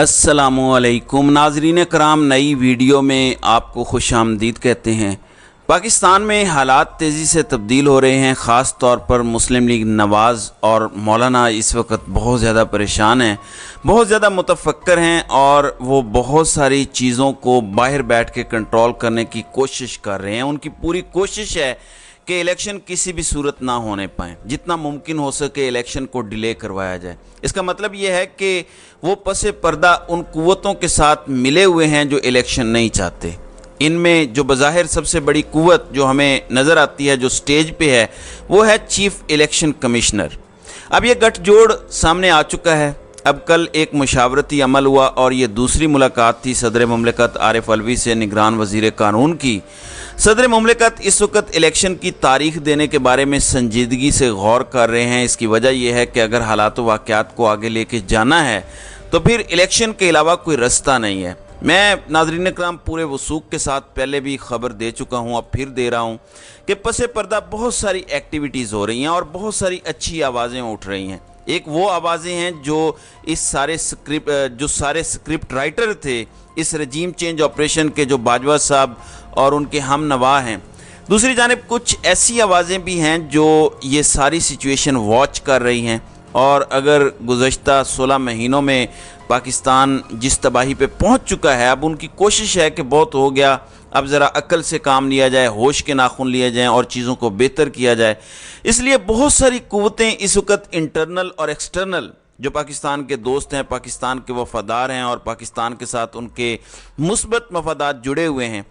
अस्सलामुअलैकुम नाज़रीन कराम, नई वीडियो में आपको खुश आमदीद कहते हैं। पाकिस्तान में हालात तेज़ी से तब्दील हो रहे हैं। ख़ास तौर पर मुस्लिम लीग नवाज़ और मौलाना इस वक्त बहुत ज़्यादा परेशान हैं, बहुत ज़्यादा मुतफक्कर हैं और वो बहुत सारी चीज़ों को बाहर बैठ के कंट्रोल करने की कोशिश कर रहे हैं। उनकी पूरी कोशिश है कि इलेक्शन किसी भी सूरत ना होने पाए, जितना मुमकिन हो सके इलेक्शन को डिले करवाया जाए। इसका मतलब ये है कि वो पसे पर्दा उन कुव्वतों के साथ मिले हुए हैं जो इलेक्शन नहीं चाहते। इनमें जो बज़ाहिर सबसे बड़ी कुव्वत जो हमें नज़र आती है, जो स्टेज पे है, वो है चीफ इलेक्शन कमिश्नर। अब ये गठजोड़ सामने आ चुका है। अब कल एक मुशावरती अमल हुआ और ये दूसरी मुलाकात थी सदर मुमलिकत आरिफ अलवी से निगरान वज़ीर कानून की। सदर मुमलिकत इस वक्त इलेक्शन की तारीख देने के बारे में संजीदगी से गौर कर रहे हैं। इसकी वजह यह है कि अगर हालात व वाक़यात को आगे लेके जाना है तो फिर इलेक्शन के अलावा कोई रास्ता नहीं है। मैं नाज़रीन कराम पूरे वसूख के साथ पहले भी खबर दे चुका हूँ, अब फिर दे रहा हूँ कि पसे पर्दा बहुत सारी एक्टिविटीज़ हो रही हैं और बहुत सारी अच्छी आवाज़ें उठ रही हैं। एक वो आवाज़ें हैं जो सारे स्क्रिप्ट राइटर थे इस रजीम चेंज ऑपरेशन के, जो बाजवा साहब और उनके हम नवा हैं। दूसरी जानिब कुछ ऐसी आवाज़ें भी हैं जो ये सारी सिचुएशन वॉच कर रही हैं और अगर गुज़श्ता 16 महीनों में पाकिस्तान जिस तबाही पे पहुंच चुका है, अब उनकी कोशिश है कि बहुत हो गया, अब ज़रा अक्ल से काम लिया जाए, होश के नाखून लिए जाएं और चीज़ों को बेहतर किया जाए। इसलिए बहुत सारी कुव्वतें इस वक्त इंटरनल और एक्सटर्नल जो पाकिस्तान के दोस्त हैं, पाकिस्तान के वफादार हैं और पाकिस्तान के साथ उनके मुस्बत मफादात जुड़े हुए हैं,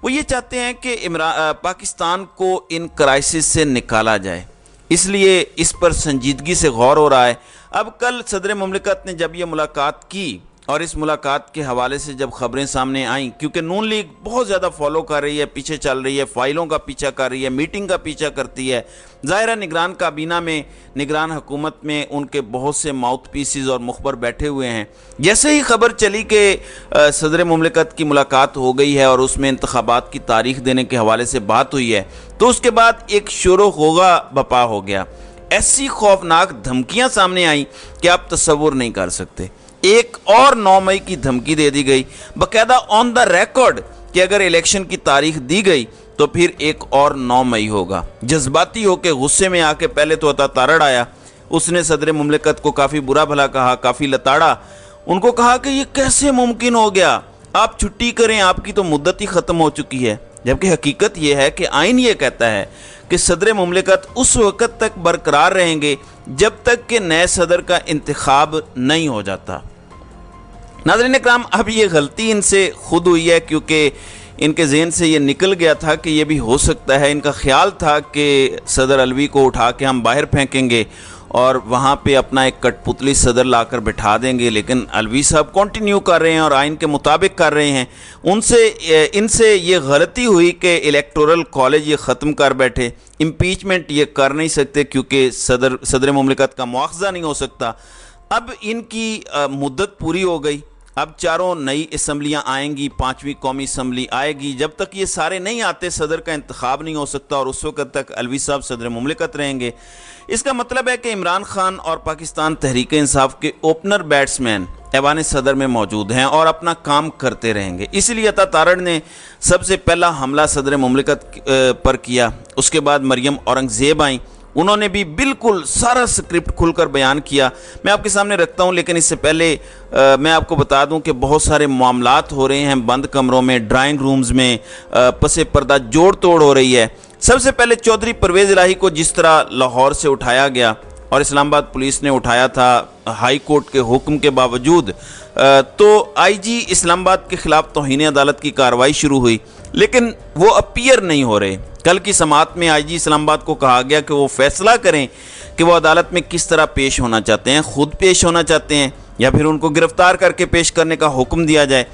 वो ये चाहते हैं कि पाकिस्तान को इन क्राइसिस से निकाला जाए। इसलिए इस पर संजीदगी से गौर हो रहा है। अब कल सदर मुमलिकत ने जब ये मुलाकात की और इस मुलाकात के हवाले से जब खबरें सामने आईं, क्योंकि नून लीग बहुत ज़्यादा फॉलो कर रही है, पीछे चल रही है, फ़ाइलों का पीछा कर रही है, मीटिंग का पीछा करती है। ज़ाहिर निगरान काबीना में, निगरान हुकूमत में उनके बहुत से माउथ पीसीज और मुखबर बैठे हुए हैं। जैसे ही खबर चली कि सदर मुमलिकत की मुलाकात हो गई है और उसमें इंतखाबात की तारीख देने के हवाले से बात हुई है, तो उसके बाद एक शोरो होगा बपा हो गया। ऐसी खौफनाक धमकियाँ सामने आई कि आप तसव्वुर नहीं कर सकते। एक और 9 मई की धमकी दे दी गई, बाकायदा ऑन द रिकॉर्ड, कि अगर इलेक्शन की तारीख दी गई तो फिर एक और 9 मई होगा। जज्बाती होकर गुस्से में आके पहले तो अता तारड़ आया, उसने सदर मुमलिकत को काफ़ी बुरा भला कहा, काफ़ी लताड़ा। उनको कहा कि ये कैसे मुमकिन हो गया, आप छुट्टी करें, आपकी तो मुद्दत ही ख़त्म हो चुकी है। जबकि हकीकत यह है कि आइन ये कहता है कि सदर मुमलिकत उस वक़्त तक बरकरार रहेंगे जब तक कि नए सदर का इंतखाब नहीं हो जाता। नाज़रीन इकराम, अब ये गलती इनसे खुद हुई है क्योंकि इनके ज़हन से ये निकल गया था कि ये भी हो सकता है। इनका ख्याल था कि सदर अलवी को उठा के हम बाहर फेंकेंगे और वहाँ पे अपना एक कठपुतली सदर लाकर बिठा देंगे, लेकिन अलवी साहब कंटिन्यू कर रहे हैं और आइन के मुताबिक कर रहे हैं। इनसे ये गलती हुई कि इलेक्टोरल कॉलेज ये ख़त्म कर बैठे। इम्पीचमेंट ये कर नहीं सकते क्योंकि सदर मुमलिकत का मुआखज़ा नहीं हो सकता। अब इनकी मुद्दत पूरी हो गई। अब चारों नई असम्बलियाँ आएंगी, 5वीं कौमी असम्बली आएगी। जब तक ये सारे नहीं आते सदर का इंतखाब नहीं हो सकता और उस वक्त तक अलवी साहब सदर मुमलिकत रहेंगे। इसका मतलब है कि इमरान खान और पाकिस्तान तहरीक इंसाफ के ओपनर बैट्समैन ऐवान सदर में मौजूद हैं और अपना काम करते रहेंगे। इसलिए अता तारड़ ने सबसे पहला हमला सदर मुमलिकत पर किया। उसके बाद मरियम औरंगज़ेब आई, उन्होंने भी बिल्कुल सारा स्क्रिप्ट खुलकर बयान किया। मैं आपके सामने रखता हूं, लेकिन इससे पहले मैं आपको बता दूं कि बहुत सारे मामलात हो रहे हैं बंद कमरों में, ड्राइंग रूम्स में, पसे पर्दा जोड़ तोड़ हो रही है। सबसे पहले चौधरी परवेज़ इलाही को जिस तरह लाहौर से उठाया गया और इस्लामाबाद पुलिस ने उठाया था हाई कोर्ट के हुक्म के बावजूद, तो आईजी इस्लामाबाद के खिलाफ तौहीन अदालत की कार्रवाई शुरू हुई, लेकिन वो अपीयर नहीं हो रहे। कल की समाअत में आईजी इस्लामाबाद को कहा गया कि वो फैसला करें कि वो अदालत में किस तरह पेश होना चाहते हैं, खुद पेश होना चाहते हैं या फिर उनको गिरफ्तार करके पेश करने का हुक्म दिया जाए।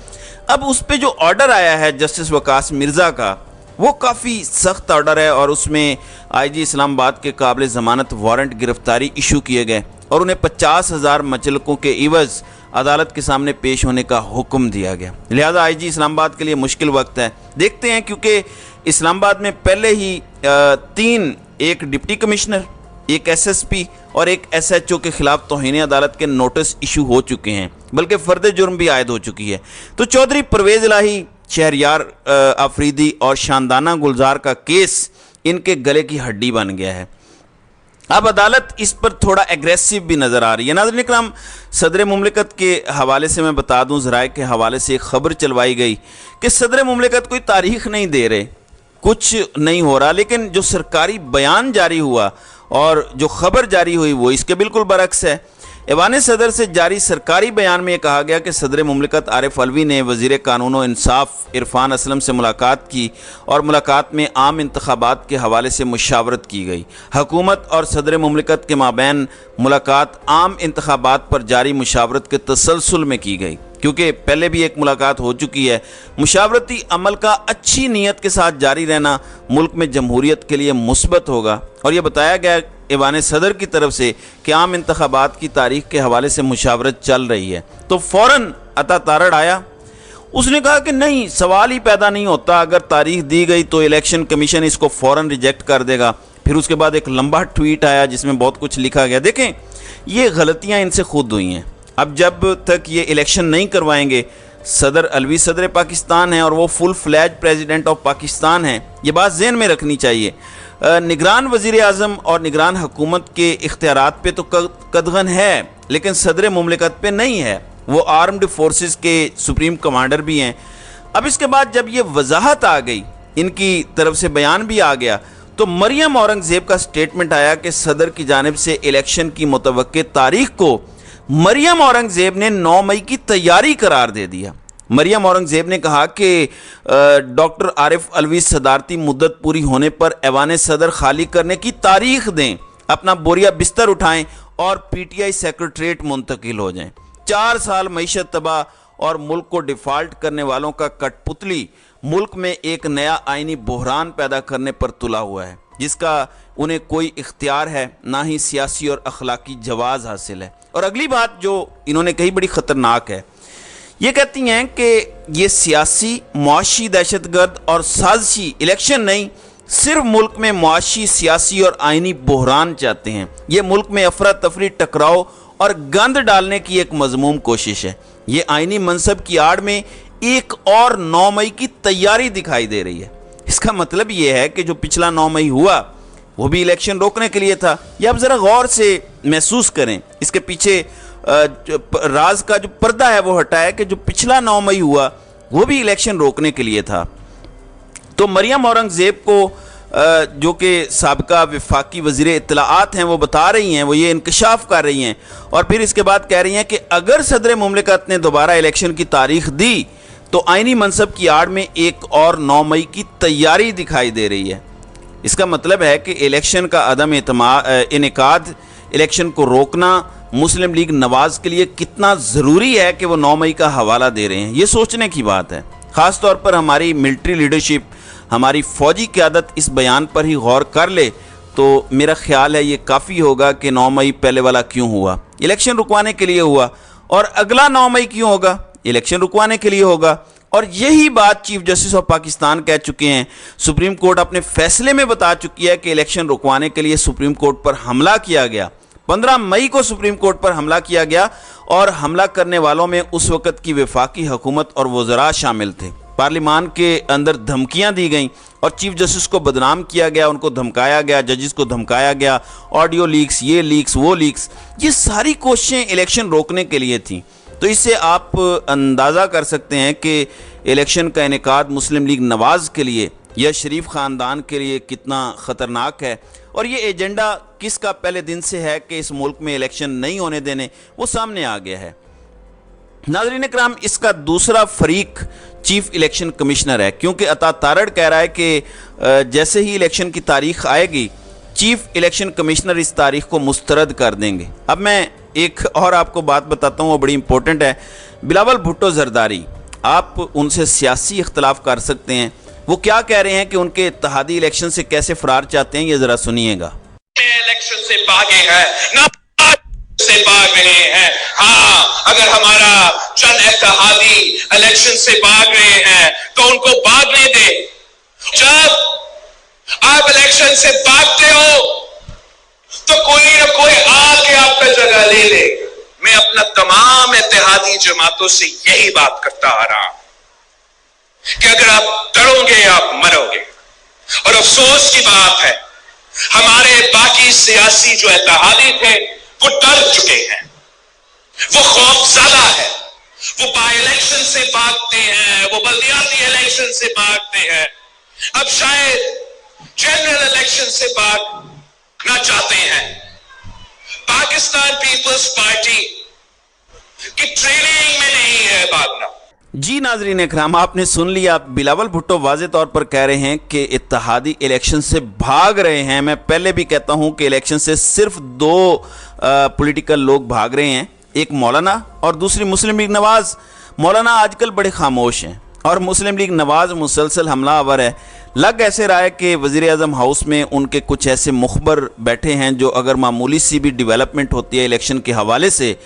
अब उस पर जो ऑर्डर आया है जस्टिस वकास मिर्ज़ा का, वो काफ़ी सख्त ऑर्डर है और उसमें आईजी इस्लामाबाद के काबिल ज़मानत वारंट गिरफ्तारी इशू किए गए और उन्हें 50,000 मचलकों के इवज़ अदालत के सामने पेश होने का हुक्म दिया गया। लिहाजा आईजी इस्लामाबाद के लिए मुश्किल वक्त है। देखते हैं, क्योंकि इस्लामाबाद में पहले ही 3, एक डिप्टी कमिश्नर, एक एसएसपी اور ایک ایس ایچ او کے خلاف توہین عدالت کے نوٹس ایشو ہو چکے ہیں، بلکہ فرد جرم بھی عائد ہو چکی ہے۔ تو چودھری پرویز الہی، شہریار آفریدی اور شاندانہ گلزار کا کیس ان کے گلے کی ہڈی بن گیا ہے۔ اب عدالت اس پر تھوڑا ایگریسو بھی نظر آ رہی ہے۔ ناظرین اکرام، صدر مملکت کے حوالے سے میں بتا دوں، ذرائع کے حوالے سے ایک خبر چلوائی گئی کہ صدر مملکت کوئی تاریخ نہیں دے رہے، کچھ نہیں ہو رہا، لیکن جو سرکاری بیان جاری ہوا اور جو خبر جاری ہوئی وہ اس کے بالکل برعکس ہے۔ ایوان صدر سے جاری سرکاری بیان میں یہ کہا گیا کہ صدر مملکت عارف علوی نے وزیر قانون و انصاف عرفان اسلم سے ملاقات کی اور ملاقات میں عام انتخابات کے حوالے سے مشاورت کی گئی۔ حکومت اور صدر مملکت کے مابین ملاقات عام انتخابات پر جاری مشاورت کے تسلسل میں کی گئی، کیونکہ پہلے بھی ایک ملاقات ہو چکی ہے۔ مشاورتی عمل کا اچھی نیت کے ساتھ جاری رہنا ملک میں جمہوریت کے لیے مثبت ہوگا، اور یہ بتایا گیا ایوان صدر کی طرف سے کہ عام انتخابات کی تاریخ کے حوالے سے مشاورت چل رہی ہے۔ تو فوراً عطا تارڑ آیا، اس نے کہا کہ نہیں، سوال ہی پیدا نہیں ہوتا، اگر تاریخ دی گئی تو الیکشن کمیشن اس کو فوراً ریجیکٹ کر دے گا۔ پھر اس کے بعد ایک لمبا ٹویٹ آیا جس میں بہت کچھ لکھا گیا۔ دیکھیں، یہ غلطیاں ان سے خود ہوئی ہیں۔ اب جب تک یہ الیکشن نہیں کروائیں گے، صدر علوی صدر پاکستان ہیں اور وہ فل فلیج پریزیڈنٹ آف پاکستان ہیں، یہ بات ذہن میں رکھنی چاہیے۔ نگران وزیر اعظم اور نگران حکومت کے اختیارات پہ تو قدغن ہے، لیکن صدر مملکت پہ نہیں ہے، وہ آرمڈ فورسز کے سپریم کمانڈر بھی ہیں۔ اب اس کے بعد جب یہ وضاحت آ گئی، ان کی طرف سے بیان بھی آ گیا، تو مریم اورنگزیب کا سٹیٹمنٹ آیا کہ صدر کی جانب سے الیکشن کی متوقع تاریخ کو مریم اورنگزیب نے 9 مئی کی تیاری قرار دے دیا۔ مریم اورنگزیب نے کہا کہ ڈاکٹر عارف علوی صدارتی مدت پوری ہونے پر ایوان صدر خالی کرنے کی تاریخ دیں، اپنا بوریا بستر اٹھائیں اور پی ٹی آئی سیکریٹریٹ منتقل ہو جائیں۔ 4 سال معیشت تباہ اور ملک کو ڈیفالٹ کرنے والوں کا کٹ پتلی ملک میں ایک نیا آئینی بحران پیدا کرنے پر تلا ہوا ہے، جس کا انہیں کوئی اختیار ہے، نہ ہی سیاسی اور اخلاقی جواز حاصل ہے۔ اور اگلی بات جو انہوں نے کہی بڑی خطرناک ہے، یہ کہتی ہیں کہ یہ سیاسی، معاشی دہشت گرد اور سازشی الیکشن نہیں، صرف ملک میں معاشی، سیاسی اور آئینی بحران چاہتے ہیں۔ یہ ملک میں افراتفری، ٹکراؤ اور گند ڈالنے کی ایک مذموم کوشش ہے۔ یہ آئینی منصب کی آڑ میں ایک اور 9 مئی کی تیاری دکھائی دے رہی ہے۔ اس کا مطلب یہ ہے کہ جو پچھلا 9 مئی ہوا وہ بھی الیکشن روکنے کے لیے تھا۔ یہ آپ ذرا غور سے محسوس کریں، اس کے پیچھے راز کا جو پردہ ہے وہ ہٹائے کہ جو پچھلا 9 مئی ہوا وہ بھی الیکشن روکنے کے لیے تھا۔ تو مریم اورنگزیب کو جو کہ سابقہ وفاقی وزیر اطلاعات ہیں وہ بتا رہی ہیں، وہ یہ انکشاف کر رہی ہیں، اور پھر اس کے بعد کہہ رہی ہیں کہ اگر صدر مملکت نے دوبارہ الیکشن کی تاریخ دی تو آئینی منصب کی آڑ میں ایک اور 9 مئی کی تیاری دکھائی دے رہی ہے۔ اس کا مطلب ہے کہ الیکشن کا عدم انعقاد، الیکشن کو روکنا مسلم لیگ نواز کے لیے کتنا ضروری ہے کہ وہ 9 مئی کا حوالہ دے رہے ہیں، یہ سوچنے کی بات ہے۔ خاص طور پر ہماری ملٹری لیڈرشپ، ہماری فوجی قیادت اس بیان پر ہی غور کر لے تو میرا خیال ہے یہ کافی ہوگا کہ 9 مئی پہلے والا کیوں ہوا، الیکشن رکوانے کے لیے ہوا، اور اگلا 9 مئی کیوں ہوگا، الیکشن رکوانے کے لیے ہوگا۔ اور یہی بات چیف جسٹس آف پاکستان کہہ چکے ہیں۔ سپریم کورٹ اپنے فیصلے میں بتا چکی ہے کہ الیکشن رکوانے کے لیے سپریم کورٹ پر حملہ کیا گیا۔ 15 مئی کو سپریم کورٹ پر حملہ کیا گیا، اور حملہ کرنے والوں میں اس وقت کی وفاقی حکومت اور وزراء شامل تھے۔ پارلیمان کے اندر دھمکیاں دی گئیں اور چیف جسٹس کو بدنام کیا گیا، ان کو دھمکایا گیا، ججز کو دھمکایا گیا، آڈیو لیکس، یہ لیکس، وہ لیکس، یہ ساری کوششیں الیکشن روکنے کے لیے تھیں۔ تو اس سے آپ اندازہ کر سکتے ہیں کہ الیکشن کا انعقاد مسلم لیگ نواز کے لیے یا شریف خاندان کے لیے کتنا خطرناک ہے، اور یہ ایجنڈا کس کا پہلے دن سے ہے کہ اس ملک میں الیکشن نہیں ہونے دینے، وہ سامنے آ گیا ہے۔ ناظرین اکرام، اس کا دوسرا فریق چیف الیکشن کمشنر ہے، کیونکہ عطا تارڑ کہہ رہا ہے کہ جیسے ہی الیکشن کی تاریخ آئے گی چیف الیکشن کمشنر اس تاریخ کو مسترد کر دیں گے۔ اب میں ایک اور آپ کو بات بتاتا ہوں، وہ بڑی امپورٹنٹ ہے۔ بلاول بھٹو زرداری، آپ ان سے سیاسی اختلاف کر سکتے ہیں، وہ کیا کہہ رہے ہیں کہ ان کے اتحادی الیکشن سے کیسے فرار چاہتے ہیں، یہ ذرا سنیے گا۔ الیکشن سے بھاگے ہیں نہ سے بھاگ رہے ہیں، ہاں اگر ہمارا چند اتحادی الیکشن سے بھاگ رہے ہیں تو ان کو بھاگنے دیں۔ جب آپ الیکشن سے بھاگتے ہو तो कोई ना कोई आके आपका जगह ले ले। मैं अपना तमाम इत्तेहादी जमातों से यही बात करता आ रहा हूं कि अगर आप डरोगे आप मरोगे। और अफसोस की बात है हमारे बाकी सियासी जो इत्तेहादी थे वो डर चुके हैं, वो खौफज़दा है, वो बाई इलेक्शन से भागते हैं, वो बल्दियाती इलेक्शन से भागते हैं, अब शायद जनरल इलेक्शन से भागना चाहते हैं। पाकिस्तान पीपल्स पार्टी की ट्रेनिंग में नहीं है भागना। जी नाजरीन इकराम, आपने सुन लिया। बिलावल भुट्टो वाज़े तौर पर कह रहे हैं कि इत्तेहादी इलेक्शन से भाग रहे हैं। मैं पहले भी कहता हूं कि इलेक्शन से सिर्फ दो पॉलिटिकल लोग भाग रहे हैं, एक मौलाना और दूसरी मुस्लिम लीग नवाज़। मौलाना आजकल बड़े खामोश हैं और मुस्लिम लीग नवाज़ मुसलसल हमलावर है। लग ऐसे रहा है कि वज़ीर-ए-आज़म हाउस में उनके कुछ ऐसे मुखबर बैठे हैं जो अगर मामूली सी भी डेवलपमेंट होती है इलेक्शन के हवाले से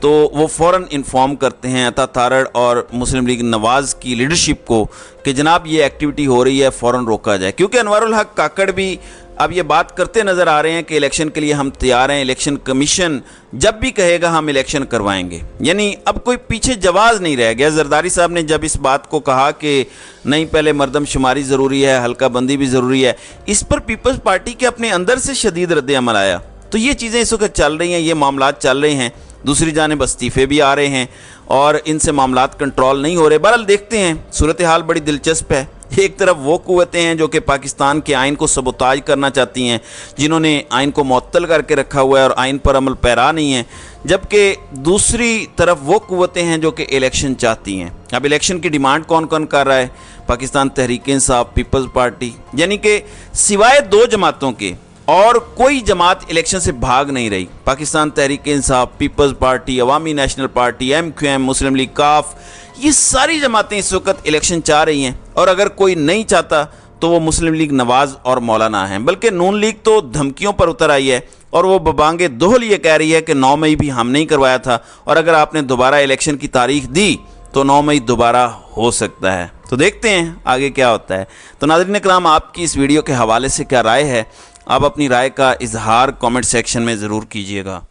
तो वो फ़ौरन इन्फॉर्म करते हैं अता तारड़ और मुस्लिम लीग नवाज़ की लीडरशिप को कि जनाब ये एक्टिविटी हो रही है, फ़ौरन रोका जाए। क्योंकि अनवारुल हक काकड़ भी अब ये बात करते नज़र आ रहे हैं कि इलेक्शन के लिए हम तैयार हैं, इलेक्शन कमीशन जब भी कहेगा हम इलेक्शन करवाएंगे। यानी अब कोई पीछे जवाब नहीं रह गया। जरदारी साहब ने जब इस बात को कहा कि नहीं पहले मर्दमशुमारी ज़रूरी है, हल्का बंदी भी ज़रूरी है, इस पर पीपल्स पार्टी के अपने अंदर से शदीद रद्द अमल आया। तो ये चीज़ें इस वक्त चल रही हैं, ये मामलात चल रहे हैं। दूसरी जानिब इस्तीफ़े भी आ रहे हैं और इनसे मामलात कंट्रोल नहीं हो रहे। बहरहाल देखते हैं, सूरत हाल बड़ी दिलचस्प है। एक तरफ वो कुव्वतें हैं जो कि पाकिस्तान के आइन को सबोताज करना चाहती हैं, जिन्होंने आइन को मुअत्तल करके रखा हुआ है और आइन पर अमल पैरा नहीं है, जबकि दूसरी तरफ वो कुव्वतें हैं जो कि इलेक्शन चाहती हैं। अब इलेक्शन की डिमांड कौन कौन कर रहा है? पाकिस्तान तहरीक इंसाफ, पीपल्स पार्टी, यानी कि सिवाय दो जमातों के और कोई जमात इलेक्शन से भाग नहीं रही। पाकिस्तान तहरीक इंसाफ, पीपल्स पार्टी, अवामी नेशनल पार्टी, MQM, मुस्लिम लीग, काफ, ये सारी जमातें इस वक्त इलेक्शन चाह रही हैं। और अगर कोई नहीं चाहता तो वो मुस्लिम लीग नवाज़ और मौलाना हैं। बल्कि नून लीग तो धमकियों पर उतर आई है और वो बबांगे दोहल ये कह रही है कि 9 मई भी हम नहीं करवाया था और अगर आपने दोबारा इलेक्शन की तारीख दी तो 9 मई दोबारा हो सकता है। तो देखते हैं आगे क्या होता है। तो नाज़रीन इकराम, आपकी इस वीडियो के हवाले से क्या राय है? आप अपनी राय का इजहार कमेंट सेक्शन में ज़रूर कीजिएगा।